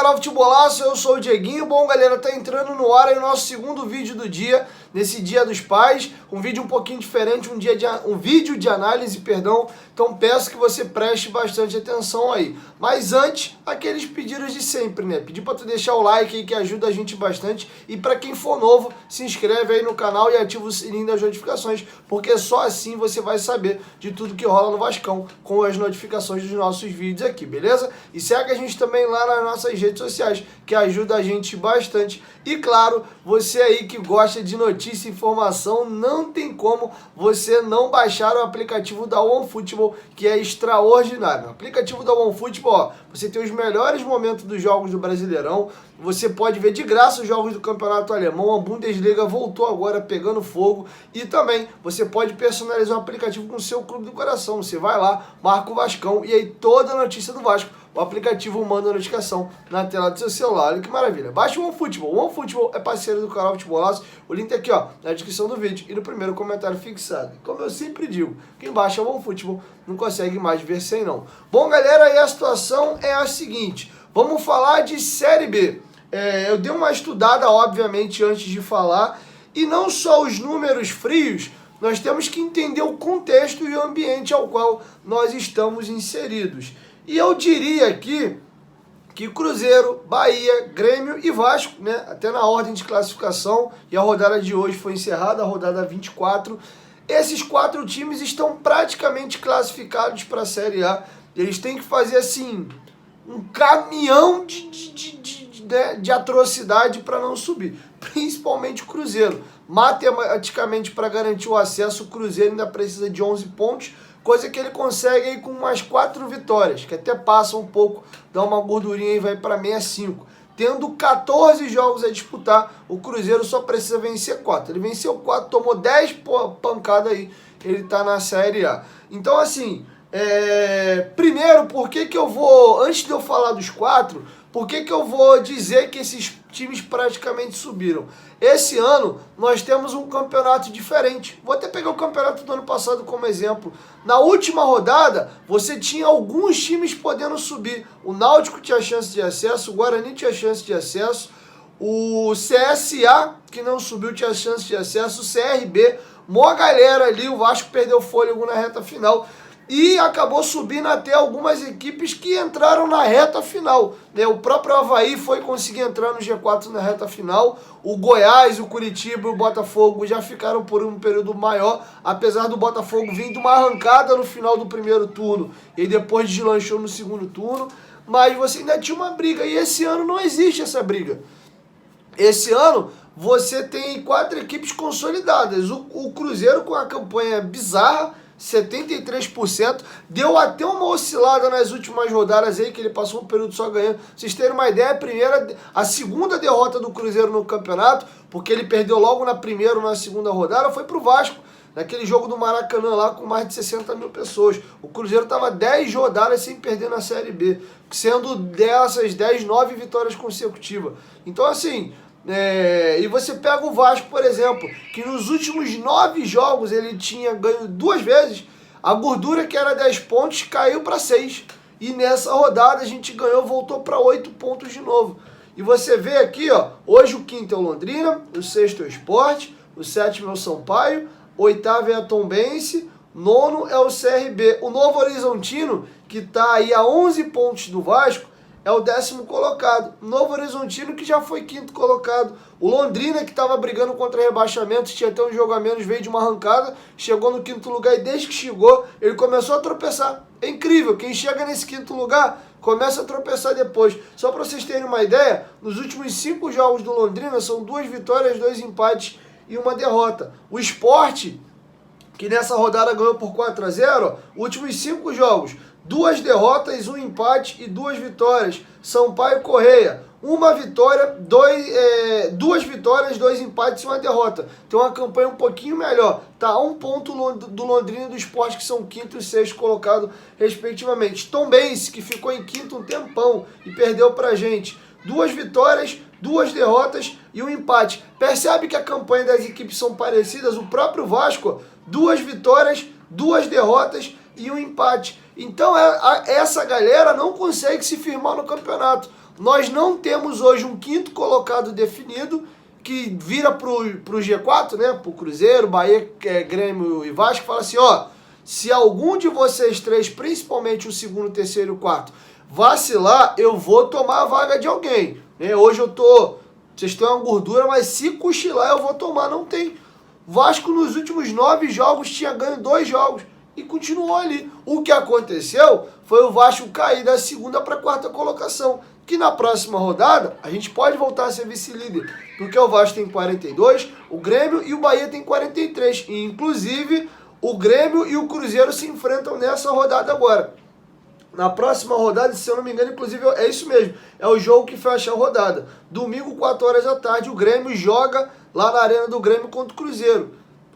canal Futebolaço, eu sou o Dieguinho. Bom, galera, tá entrando no ar aí o nosso segundo vídeo do dia, nesse Dia dos Pais. Um vídeo um pouquinho diferente, um vídeo de análise, perdão. Então peço que você preste bastante atenção aí. Mas antes, aqueles pedidos de sempre, né? Pedir pra tu deixar o like aí que ajuda a gente bastante. E pra quem for novo, se inscreve aí no canal e ativa o sininho das notificações, porque só assim você vai saber de tudo que rola no Vascão com as notificações dos nossos vídeos aqui, beleza? E segue a gente também lá nas nossas redes sociais, que ajuda a gente bastante. E claro, você aí que gosta de notícia e informação, não tem como você não baixar o aplicativo da OneFootball, que é extraordinário. O aplicativo da OneFootball, ó, você tem os melhores momentos dos jogos do Brasileirão, você pode ver de graça os jogos do Campeonato Alemão, a Bundesliga voltou agora pegando fogo, e também você pode personalizar o aplicativo com o seu clube do coração. Você vai lá, marca o Vascão, e aí toda a notícia do Vasco, o aplicativo manda a notificação na tela do seu celular. Olha que maravilha. Baixa o OneFootball. O OneFootball é parceiro do canal Futebolaço. O link tá aqui, ó, na descrição do vídeo e no primeiro comentário fixado. Como eu sempre digo, quem baixa o OneFootball não consegue mais ver sem não. Bom, galera, e a situação é a seguinte. Vamos falar de Série B. Eu dei uma estudada, obviamente, antes de falar. E não só os números frios, nós temos que entender o contexto e o ambiente ao qual nós estamos inseridos. E eu diria aqui que Cruzeiro, Bahia, Grêmio e Vasco, né, até na ordem de classificação, e a rodada de hoje foi encerrada, a rodada 24, esses 4 times estão praticamente classificados para a Série A. Eles têm que fazer, assim, um caminhão de atrocidade para não subir, principalmente o Cruzeiro. Matematicamente, para garantir o acesso, o Cruzeiro ainda precisa de 11 pontos, coisa que ele consegue aí com umas 4 vitórias, que até passa um pouco, dá uma gordurinha e vai para 65. Tendo 14 jogos a disputar, o Cruzeiro só precisa vencer 4. Ele venceu 4, tomou 10 pancadas aí, ele tá na Série A. Então, assim, primeiro, por que eu vou, antes de eu falar dos 4, por que eu vou dizer que esses times praticamente subiram? Esse ano nós temos um campeonato diferente. Vou até pegar o campeonato do ano passado como exemplo. Na última rodada, você tinha alguns times podendo subir. O Náutico tinha chance de acesso, o Guarani tinha chance de acesso, o CSA, que não subiu, tinha chance de acesso, o CRB, mó galera ali, o Vasco perdeu fôlego na reta final. E acabou subindo até algumas equipes que entraram na reta final, né? O próprio Avaí foi conseguir entrar no G4 na reta final. O Goiás, o Curitiba e o Botafogo já ficaram por um período maior, apesar do Botafogo vir de uma arrancada no final do primeiro turno e depois deslanchou no segundo turno. Mas você ainda tinha uma briga, e esse ano não existe essa briga. Esse ano você tem 4 equipes consolidadas. O Cruzeiro com a campanha bizarra, 73%, deu até uma oscilada nas últimas rodadas aí, que ele passou um período só ganhando. Pra vocês terem uma ideia, a segunda derrota do Cruzeiro no campeonato, porque ele perdeu logo na primeira ou na segunda rodada, foi pro Vasco, naquele jogo do Maracanã lá com mais de 60 mil pessoas. O Cruzeiro estava 10 rodadas sem perder na Série B, sendo dessas 10, 9 vitórias consecutivas. Então, assim, e você pega o Vasco, por exemplo, que nos últimos 9 jogos ele tinha ganho 2 vezes, a gordura que era 10 pontos caiu para 6. E nessa rodada a gente ganhou, voltou para 8 pontos de novo. E você vê aqui, ó, hoje o 5º é o Londrina, o 6º é o Sport, o 7º é o Sampaio, o 8º é a Tombense, 9º é o CRB. O Novo Horizontino, que está aí a 11 pontos do Vasco, é o 10º colocado. Novo Horizontino, que já foi 5º colocado. O Londrina, que estava brigando contra rebaixamento, tinha até um jogo a menos, veio de uma arrancada, chegou no 5º lugar, e desde que chegou, ele começou a tropeçar. É incrível, quem chega nesse 5º lugar, começa a tropeçar depois. Só para vocês terem uma ideia, nos últimos 5 jogos do Londrina, são 2 vitórias, 2 empates e 1 derrota. O Sport, que nessa rodada ganhou por 4-0, últimos 5 jogos, 2 derrotas, 1 empate e 2 vitórias. Sampaio Correia, 1 vitória, 2 vitórias, 2 empates e 1 derrota. Tem uma campanha um pouquinho melhor. Tá a 1 ponto do Londrina e do Sport, que são 5º e 6º colocado, respectivamente. Tombense, que ficou em 5º um tempão e perdeu pra gente. 2 vitórias, 2 derrotas e 1 empate. Percebe que a campanha das equipes são parecidas? O próprio Vasco, 2 vitórias, 2 derrotas e 1 empate. Então essa galera não consegue se firmar no campeonato. nós não temos hoje um quinto colocado definido que vira pro G4, né? Pro Cruzeiro, Bahia, Grêmio e Vasco, fala assim, ó, se algum de vocês três, principalmente o segundo, terceiro e o quarto, vacilar, eu vou tomar a vaga de alguém. Né? Hoje vocês têm uma gordura, mas se cochilar eu vou tomar, não tem. Vasco nos últimos 9 jogos tinha ganho 2 jogos e continuou ali. O que aconteceu foi o Vasco cair da segunda para a quarta colocação, que na próxima rodada a gente pode voltar a ser vice-líder, porque o Vasco tem 42, o Grêmio e o Bahia tem 43, e inclusive o Grêmio e o Cruzeiro se enfrentam nessa rodada agora. Na próxima rodada, se eu não me engano, inclusive é isso mesmo, é o jogo que fecha a rodada. Domingo, 4 horas da tarde, o Grêmio joga lá na Arena do Grêmio contra o Cruzeiro.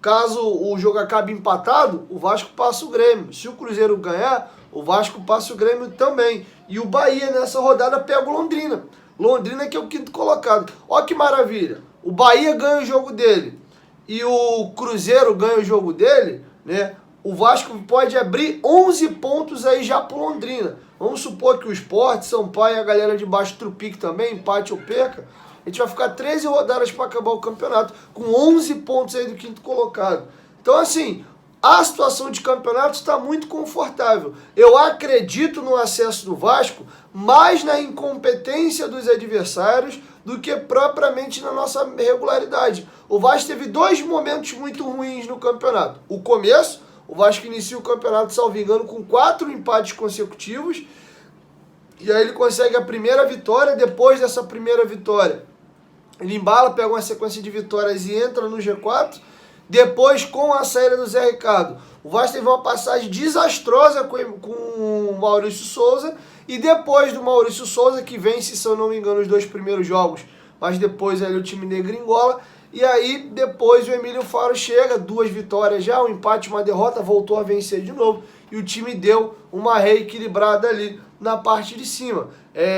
Caso o jogo acabe empatado, o Vasco passa o Grêmio. Se o Cruzeiro ganhar, o Vasco passa o Grêmio também. E o Bahia nessa rodada pega o Londrina. Londrina que é o quinto colocado. Olha que maravilha. O Bahia ganha o jogo dele e o Cruzeiro ganha o jogo dele, né? O Vasco pode abrir 11 pontos aí já pro Londrina. Vamos supor que o Sport, Sampaio e a galera de baixo trupique também, empate ou perca. A gente vai ficar 13 rodadas para acabar o campeonato, com 11 pontos aí do quinto colocado. Então, assim, a situação de campeonato está muito confortável. Eu acredito no acesso do Vasco, mais na incompetência dos adversários do que propriamente na nossa regularidade. O Vasco teve 2 momentos muito ruins no campeonato. O começo, o Vasco inicia o campeonato, salvo engano, com 4 empates consecutivos. E aí ele consegue a primeira vitória. Depois dessa primeira vitória, ele embala, pega uma sequência de vitórias e entra no G4. Depois, com a saída do Zé Ricardo, o Vasco teve uma passagem desastrosa com o Maurício Souza. E depois do Maurício Souza, que vence, se eu não me engano, os 2 primeiros jogos, mas depois ali o time negringola. E aí, depois o Emílio Faro chega, 2 vitórias já, um empate, uma derrota, voltou a vencer de novo. E o time deu uma reequilibrada ali na parte de cima.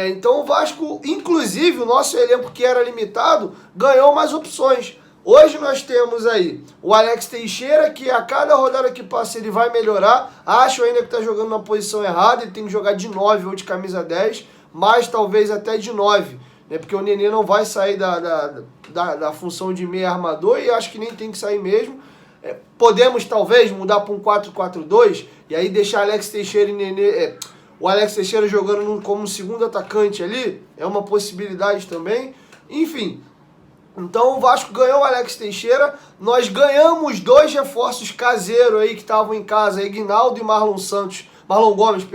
Então o Vasco, inclusive o nosso elenco que era limitado, ganhou mais opções. Hoje nós temos aí o Alex Teixeira, que a cada rodada que passa ele vai melhorar. Acho ainda que está jogando na posição errada, ele tem que jogar de 9 ou de camisa 10, mas talvez até de 9. Né, porque o Nenê não vai sair da função de meio armador e acho que nem tem que sair mesmo. Podemos talvez mudar para um 4-4-2 e aí deixar Alex Teixeira e Nenê, o Alex Teixeira jogando como segundo atacante ali, é uma possibilidade também. Enfim, então o Vasco ganhou o Alex Teixeira, nós ganhamos 2 reforços caseiros aí que estavam em casa, Ignaldo e Marlon Gomes,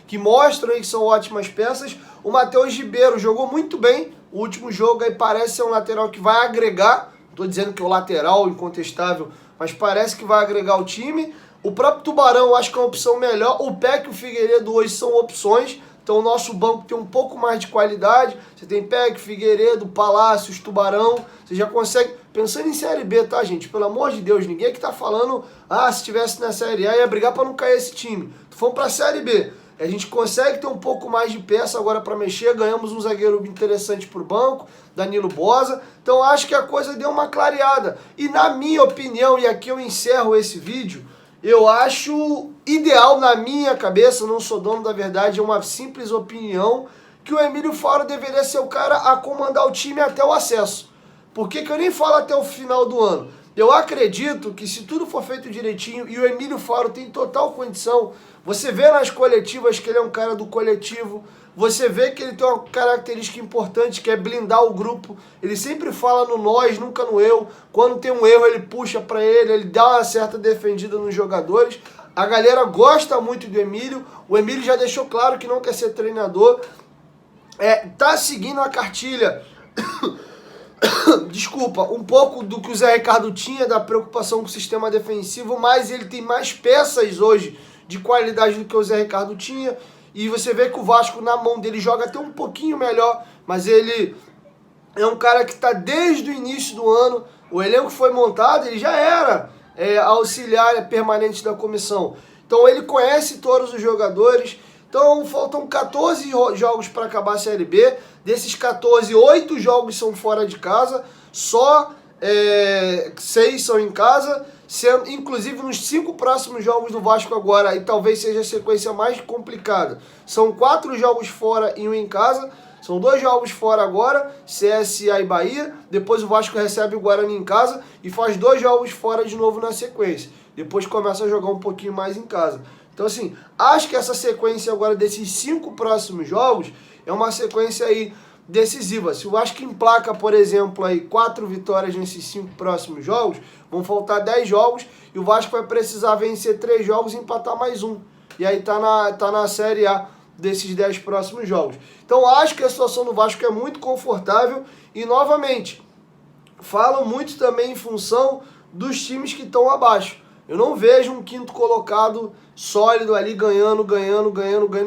que mostram aí que são ótimas peças. O Matheus Ribeiro jogou muito bem o último jogo, aí parece ser um lateral que vai agregar, estou dizendo que é o lateral incontestável, mas parece que vai agregar o time. O próprio Tubarão eu acho que é uma opção melhor, o Peck e o Figueiredo hoje são opções, então o nosso banco tem um pouco mais de qualidade, você tem Peck, Figueiredo, Palácios, Tubarão, você já consegue, pensando em Série B, tá gente, pelo amor de Deus, ninguém que tá falando, se estivesse na Série A ia brigar para não cair esse time, tu for pra Série B, a gente consegue ter um pouco mais de peça agora para mexer, ganhamos um zagueiro interessante pro banco, Danilo Boza, então acho que a coisa deu uma clareada, e na minha opinião, e aqui eu encerro esse vídeo, eu acho ideal na minha cabeça, não sou dono da verdade, é uma simples opinião, que o Emílio Faro deveria ser o cara a comandar o time até o acesso. Por que eu nem falo até o final do ano? Eu acredito que se tudo for feito direitinho, e o Emílio Faro tem total condição, você vê nas coletivas que ele é um cara do coletivo, você vê que ele tem uma característica importante, que é blindar o grupo. Ele sempre fala no nós, nunca no eu. Quando tem um erro, ele puxa para ele dá uma certa defendida nos jogadores. A galera gosta muito do Emílio. O Emílio já deixou claro que não quer ser treinador. Tá seguindo a cartilha, desculpa, um pouco do que o Zé Ricardo tinha, da preocupação com o sistema defensivo, mas ele tem mais peças hoje de qualidade do que o Zé Ricardo tinha. E você vê que o Vasco, na mão dele, joga até um pouquinho melhor, mas ele é um cara que está desde o início do ano, o elenco foi montado, ele já era auxiliar permanente da comissão. Então ele conhece todos os jogadores. Então faltam 14 jogos para acabar a Série B. Desses 14, 8 jogos são fora de casa, só 6 são em casa. Sendo, inclusive nos 5 próximos jogos do Vasco agora, e talvez seja a sequência mais complicada, são 4 jogos fora e 1 em casa, São 2 jogos fora agora, CSA e Bahia, depois o Vasco recebe o Guarani em casa e faz 2 jogos fora de novo na sequência. Depois começa a jogar um pouquinho mais em casa. Então assim, acho que essa sequência agora desses 5 próximos jogos é uma sequência aí decisiva. Se o Vasco emplaca, por exemplo, aí 4 vitórias nesses 5 próximos jogos, vão faltar 10 jogos e o Vasco vai precisar vencer 3 jogos e empatar mais um. E aí tá na Série A desses 10 próximos jogos. Então acho que a situação do Vasco é muito confortável e, novamente, falo muito também em função dos times que estão abaixo. Eu não vejo um quinto colocado sólido ali ganhando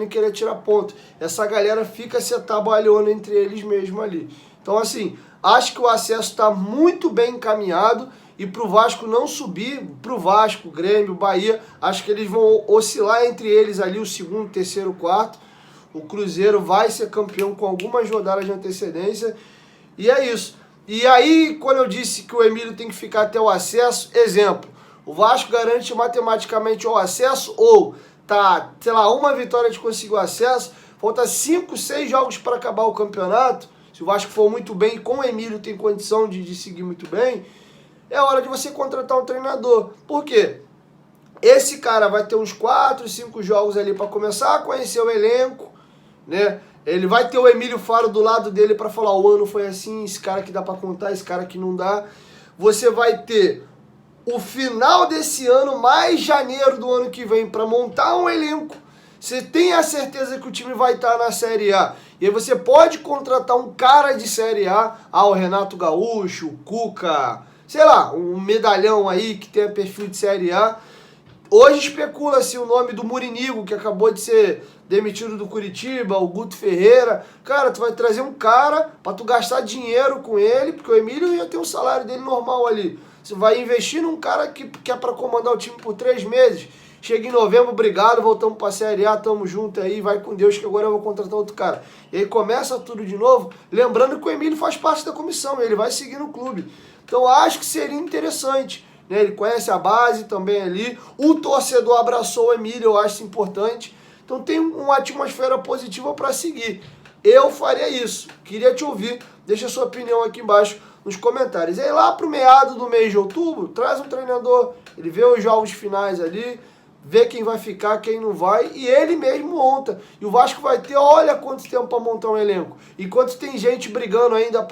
e querer tirar ponto. Essa galera fica se atabalhando entre eles mesmo ali. Então assim, acho que o acesso está muito bem encaminhado e para o Vasco não subir, para o Vasco, Grêmio, Bahia, acho que eles vão oscilar entre eles ali o segundo, terceiro, quarto. O Cruzeiro vai ser campeão com algumas rodadas de antecedência e é isso. E aí, quando eu disse que o Emílio tem que ficar até o acesso, exemplo, o Vasco garante matematicamente o acesso ou tá, sei lá, uma vitória de conseguir o acesso, falta 5, 6 jogos para acabar o campeonato. Se o Vasco for muito bem e com o Emílio tem condição de seguir muito bem, é hora de você contratar um treinador. Por quê? Esse cara vai ter uns 4, 5 jogos ali para começar a conhecer o elenco, né? Ele vai ter o Emílio Faro do lado dele para falar, o ano foi assim, esse cara que dá para contar, esse cara que não dá. Você vai ter o final desse ano, mais janeiro do ano que vem, para montar um elenco. Você tem a certeza que o time vai estar na Série A. E aí você pode contratar um cara de Série A, o Renato Gaúcho, o Cuca, sei lá, um medalhão aí que tenha perfil de Série A. Hoje especula-se o nome do Murinigo, que acabou de ser demitido do Curitiba, o Guto Ferreira. Cara, tu vai trazer um cara para tu gastar dinheiro com ele, porque o Emílio ia ter o salário dele normal ali. Você vai investir num cara que é para comandar o time por 3 meses. Chega em novembro, obrigado, voltamos para a Série A, tamo junto aí, vai com Deus que agora eu vou contratar outro cara. E aí começa tudo de novo, lembrando que o Emílio faz parte da comissão, ele vai seguir no clube. Então acho que seria interessante, né? Ele conhece a base também ali, o torcedor abraçou o Emílio, eu acho importante. Então tem uma atmosfera positiva para seguir. Eu faria isso, queria te ouvir, deixa a sua opinião aqui embaixo nos comentários. E aí lá pro meado do mês de outubro, traz um treinador, ele vê os jogos finais ali, vê quem vai ficar, quem não vai, e ele mesmo monta. E o Vasco vai ter, olha quanto tempo para montar um elenco. Enquanto tem gente brigando ainda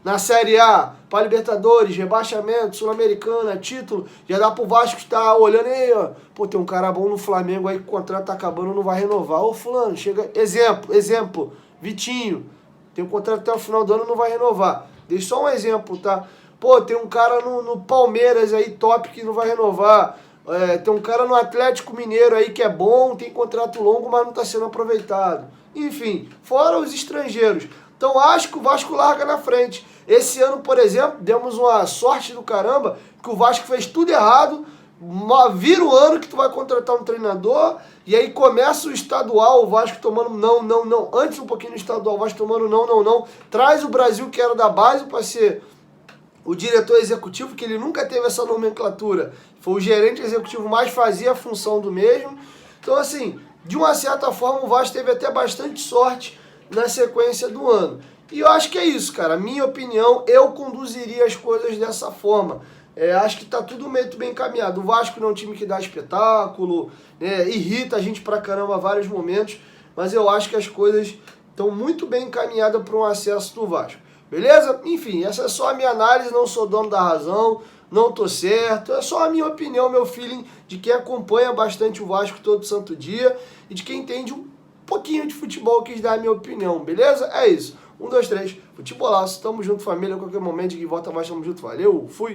na Série A, para Libertadores, rebaixamento, Sul-Americana, título, já dá pro Vasco estar olhando aí, ó. Pô, tem um cara bom no Flamengo aí que o contrato tá acabando, não vai renovar. Ô fulano, chega, exemplo, Vitinho, tem um contrato até o final do ano, não vai renovar. Dei só um exemplo, tá? Pô, tem um cara no Palmeiras aí, top, que não vai renovar. Tem um cara no Atlético Mineiro aí que é bom, tem contrato longo, mas não está sendo aproveitado. Enfim, fora os estrangeiros. Então acho que o Vasco larga na frente. Esse ano, por exemplo, demos uma sorte do caramba, que o Vasco fez tudo errado, vira o ano que tu vai contratar um treinador, e aí começa o estadual, o Vasco tomando não. Antes um pouquinho do estadual, o Vasco tomando não. Traz o Brasil, que era da base, para ser o diretor executivo, que ele nunca teve essa nomenclatura. Foi o gerente executivo, mas fazia a função do mesmo. Então, assim, de uma certa forma, o Vasco teve até bastante sorte na sequência do ano. E eu acho que é isso, cara. Minha opinião, eu conduziria as coisas dessa forma. Acho que tá tudo muito bem encaminhado. O Vasco não é um time que dá espetáculo, né? Irrita a gente pra caramba a vários momentos, mas eu acho que as coisas estão muito bem encaminhadas para um acesso do Vasco. Beleza? Enfim, essa é só a minha análise, não sou dono da razão, não tô certo, é só a minha opinião, meu feeling de quem acompanha bastante o Vasco todo santo dia e de quem entende um pouquinho de futebol, quis dar a minha opinião, beleza? É isso. 1, 2, 3, futebolaço, tamo junto família, a qualquer momento que volta mais, tamo junto, valeu, fui!